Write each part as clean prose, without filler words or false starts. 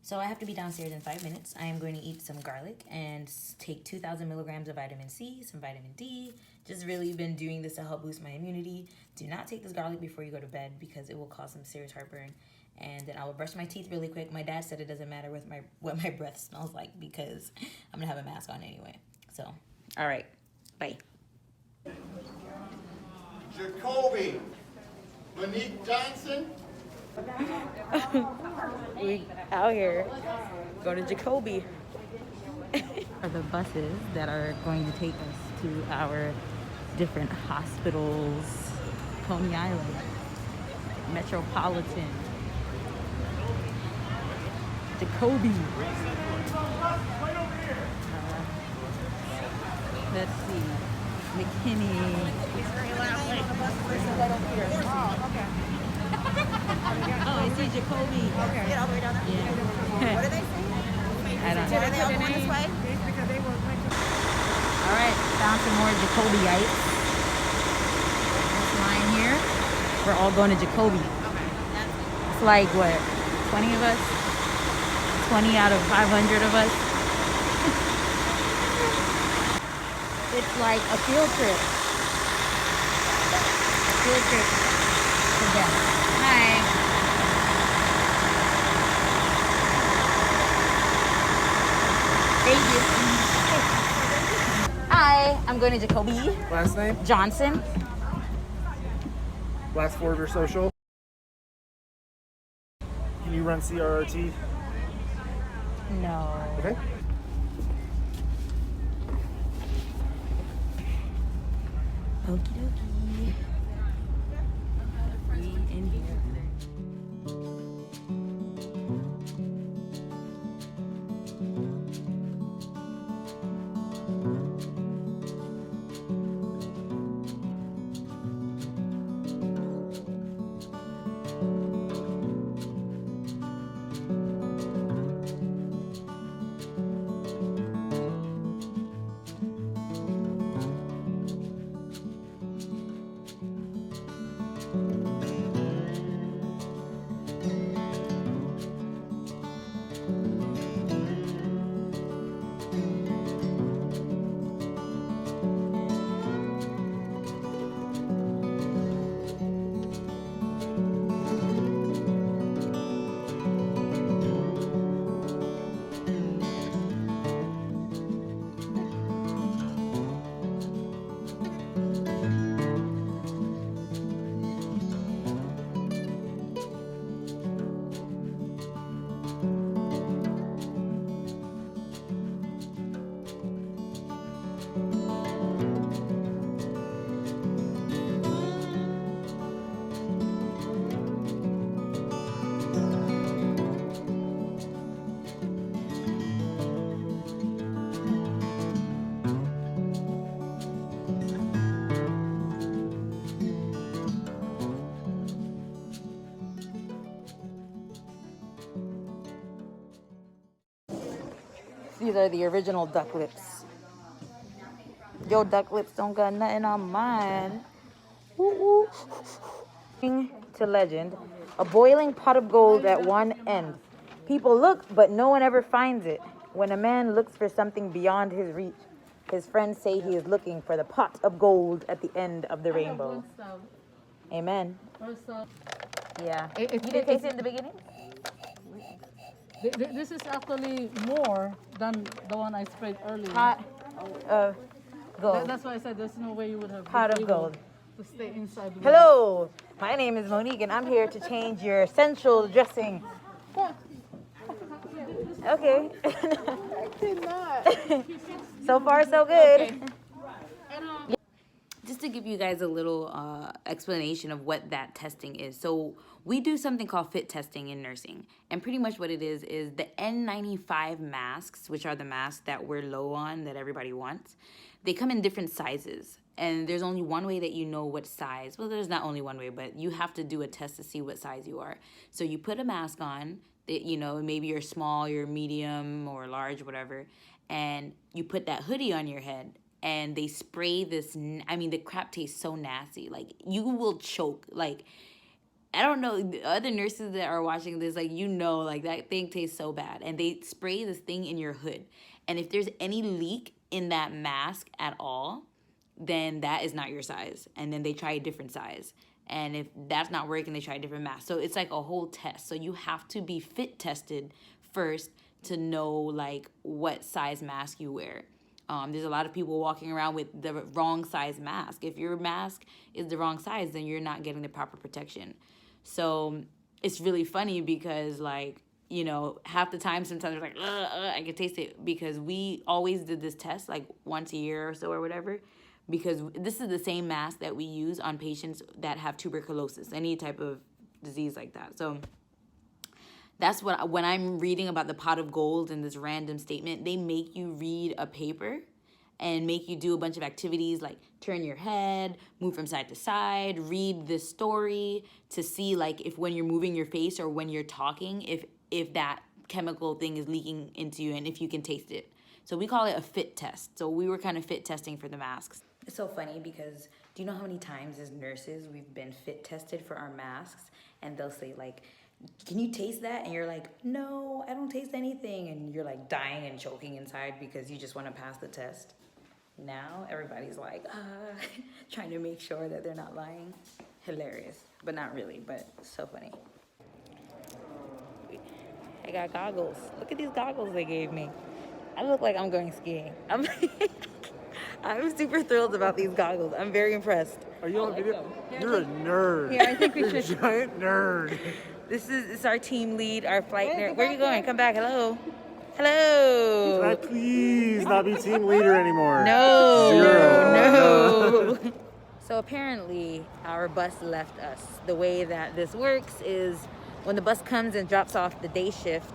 So I have to be downstairs in 5 minutes. I am going to eat some garlic and take 2,000 milligrams of vitamin C, some vitamin D. Just really been doing this to help boost my immunity. Do not take this garlic before you go to bed because it will cause some serious heartburn. And then I will brush my teeth really quick. My dad said it doesn't matter what my breath smells like because I'm gonna have a mask on anyway. So, all right, bye. Jacoby, Monique Johnson. We out here going to Jacoby. Are the buses that are going to take us to our different hospitals, Coney Island, Metropolitan, Jacoby. Let's see, McKinney. Oh, I see Jacoby. Okay. Get all the way down there? Yeah. What are they saying? I don't know. Are they all going this way? All right, found some more Jacoby-ites. This line here, we're all going to Jacoby. It's like, what, 20 of us? 20 out of 500 of us? It's like a field trip. A field trip to them. Hi. Thank you. Hi, I'm going to Jacoby. Last name? Johnson. Last four of your social? Can you run CRRT? No. Okay. Okie dokie. We in here. These are the original duck lips. Your duck lips don't got nothing on mine. Woo woo. To legend, a boiling pot of gold at one end. People look, but no one ever finds it. When a man looks for something beyond his reach, his friends say he is looking for the pot of gold at the end of the rainbow. Amen. Yeah. You didn't taste it in the beginning? This is actually more than the one I sprayed earlier. Pot of gold. That's why I said there's no way you would have Pot been of able gold. to stay inside. with Hello, my name is Monique and I'm here to change your essential dressing. Okay. I did not. So far, so good. Just to give you guys a little explanation of what that testing is. So we do something called fit testing in nursing. And pretty much what it is the N95 masks, which are the masks that we're low on, that everybody wants. They come in different sizes. And there's only one way that you know what size. Well, there's not only one way, but you have to do a test to see what size you are. So you put a mask on, that, you know, maybe you're small, you're medium or large, whatever. And you put that hoodie on your head. And they spray this, I mean, the crap tastes so nasty. Like, you will choke. Like, I don't know, the other nurses that are watching this, like, like, that thing tastes so bad. And they spray this thing in your hood. And if there's any leak in that mask at all, then that is not your size. And then they try a different size. And if that's not working, they try a different mask. So it's like a whole test. So you have to be fit tested first to know, like, what size mask you wear. There's a lot of people walking around with the wrong size mask. If your mask is the wrong size, then you're not getting the proper protection. So it's really funny because, like, you know, half the time sometimes they're like, I can taste it, because we always did this test like once a year or so or whatever, because this is the same mask that we use on patients that have tuberculosis, any type of disease like that. So that's what, when I'm reading about the pot of gold and this random statement, they make you read a paper and make you do a bunch of activities like turn your head, move from side to side, read this story to see, like, if when you're moving your face or when you're talking, if that chemical thing is leaking into you and if you can taste it. So we call it a fit test. So we were kind of fit testing for the masks. It's so funny because do you know how many times as nurses we've been fit tested for our masks, and they'll say, like, can you taste that? And you're like, no, I don't taste anything. And you're like dying and choking inside because you just want to pass the test. Now everybody's like, trying to make sure that they're not lying. Hilarious, but not really, but so funny. I got goggles. Look at these goggles they gave me. I look like I'm going skiing. I'm super thrilled about these goggles. I'm very impressed. Are you on video? You're a nerd. Yeah, I think we You're a should. giant nerd. This is our team lead, our flight nerd. Where are you going? Come back. Hello. Hello. Can I please not be team leader anymore? No. Zero. No. So apparently our bus left us. The way that this works is when the bus comes and drops off the day shift,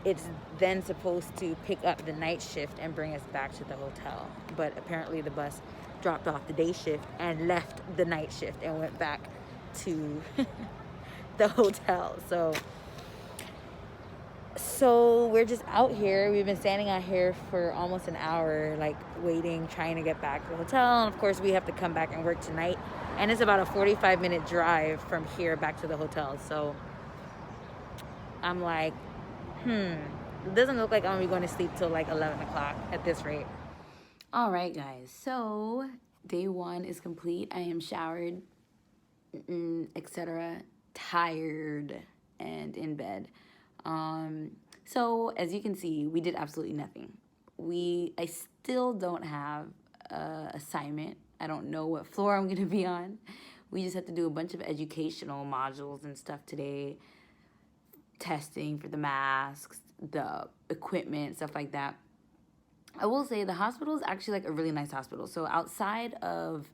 it's then supposed to pick up the night shift and bring us back to the hotel. But apparently the bus dropped off the day shift and left the night shift and went back to the hotel. So we're just out here. We've been standing out here for almost an hour, like waiting, trying to get back to the hotel. And of course we have to come back and work tonight. And it's about a 45-minute drive from here back to the hotel. So I'm like, it doesn't look like I'm gonna be going to sleep till like 11 o'clock at this rate. All right, guys, so day one is complete. I am showered, etc., tired, and in bed. So as you can see, we did absolutely nothing. I still don't have an assignment. I don't know what floor I'm gonna be on. We just have to do a bunch of educational modules and stuff today. Testing for the masks, the equipment, stuff like that. I will say the hospital is actually like a really nice hospital. So outside of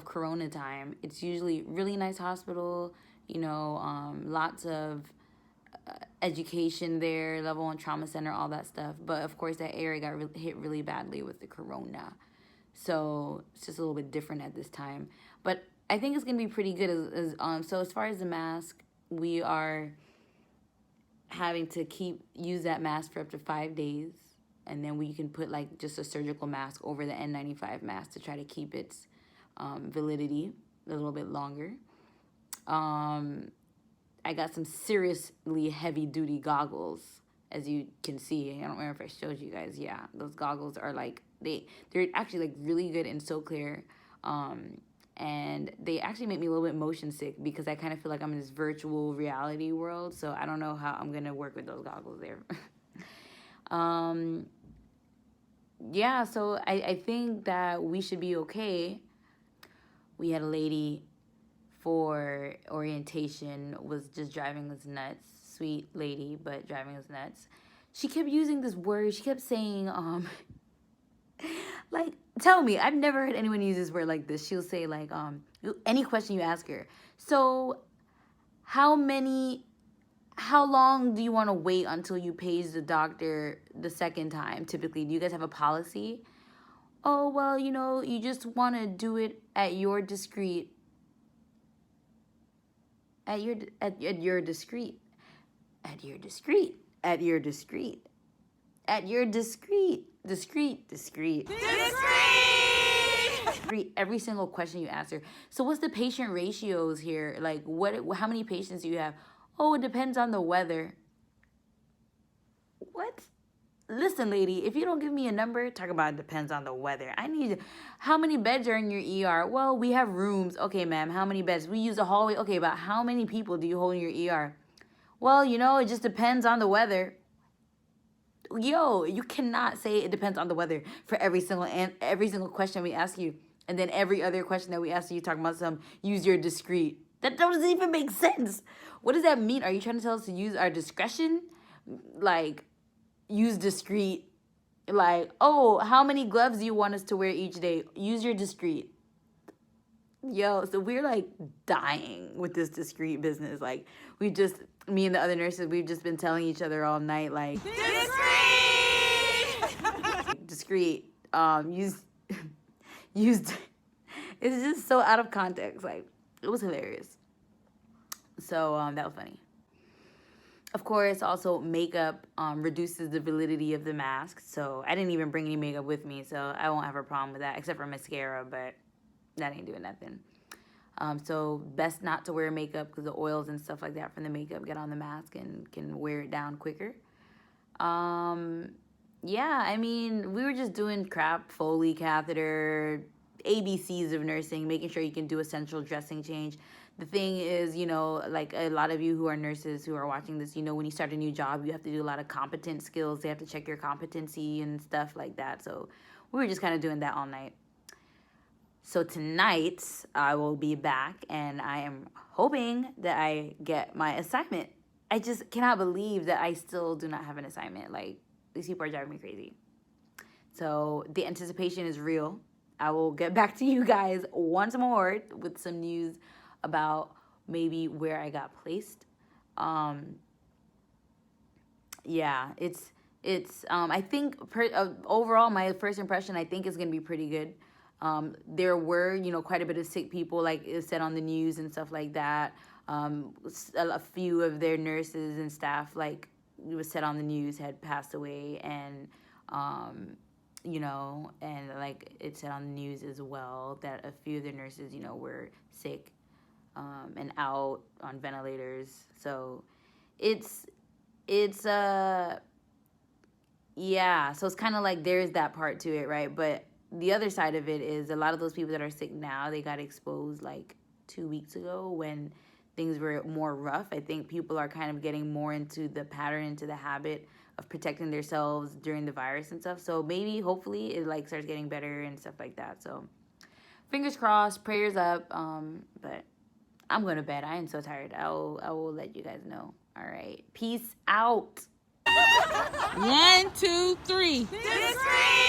Corona time, it's usually really nice hospital. You know, lots of education there, level 1 trauma center, all that stuff. But of course, that area got hit really badly with the Corona. So it's just a little bit different at this time. But I think it's gonna be pretty good. So as far as the mask, we are having to use that mask for up to 5 days, and then we can put like just a surgical mask over the N95 mask to try to keep its validity a little bit longer. I got some seriously heavy duty goggles, as you can see. I don't remember if I showed you guys. Yeah, those goggles are like, they're actually like really good and so clear. And they actually make me a little bit motion sick because I kind of feel like I'm in this virtual reality world. So I don't know how I'm going to work with those goggles there. Yeah, so I think that we should be okay. We had a lady for orientation was just driving us nuts. Sweet lady, but driving us nuts. She kept using this word. She kept saying, like, tell me, I've never heard anyone use this word like this. She'll say, like, any question you ask her. So how long do you want to wait until you page the doctor the second time? Typically, do you guys have a policy? Oh, well, you know, you just want to do it at your discreet every single question you ask her. So what's the patient ratios here? Like, how many patients do you have? Oh, it depends on the weather. What? Listen, lady, if you don't give me a number, talk about it depends on the weather. I need, how many beds are in your ER? Well, we have rooms. Okay, ma'am, how many beds? We use a hallway. Okay, but how many people do you hold in your ER? Well, you know, it just depends on the weather. Yo, you cannot say it depends on the weather for every single question we ask you. And then every other question that we ask you, talking about use your discreet. That doesn't even make sense. What does that mean? Are you trying to tell us to use our discretion? Like, use discreet. Like, oh, how many gloves do you want us to wear each day? Use your discreet. Yo, so we're like dying with this discreet business. Like, me and the other nurses, we've just been telling each other all night, like, discreet. Used. It's just so out of context. Like, it was hilarious. So that was funny. Of course, also makeup reduces the validity of the mask. So I didn't even bring any makeup with me, so I won't have a problem with that, except for mascara, but that ain't doing nothing. So best not to wear makeup because the oils and stuff like that from the makeup get on the mask and can wear it down quicker. Yeah, I mean, we were just doing crap, Foley catheter, ABCs of nursing, making sure you can do essential dressing change. The thing is, you know, like a lot of you who are nurses who are watching this, you know, when you start a new job, you have to do a lot of competent skills. They have to check your competency and stuff like that. So we were just kind of doing that all night. So tonight I will be back and I am hoping that I get my assignment. I just cannot believe that I still do not have an assignment. Like, these people are driving me crazy. So the anticipation is real. I will get back to you guys once more with some news about maybe where I got placed. Yeah, it's I think overall my first impression I think is gonna be pretty good. There were, you know, quite a bit of sick people, like it said on the news and stuff like that. A few of their nurses and staff, like it was said on the news, had passed away, and you know, and like it said on the news as well that a few of the nurses, you know, were sick and out on ventilators. So it's yeah, so it's kind of like there's that part to it, right? But the other side of it is a lot of those people that are sick now, they got exposed like 2 weeks ago when things were more rough. I think people are kind of getting more into the pattern, into the habit of protecting themselves during the virus and stuff. So maybe, hopefully, it like starts getting better and stuff like that. So fingers crossed, prayers up. But I'm going to bed. I am so tired. I will let you guys know. All right. Peace out. 1, 2, 3. Discreet!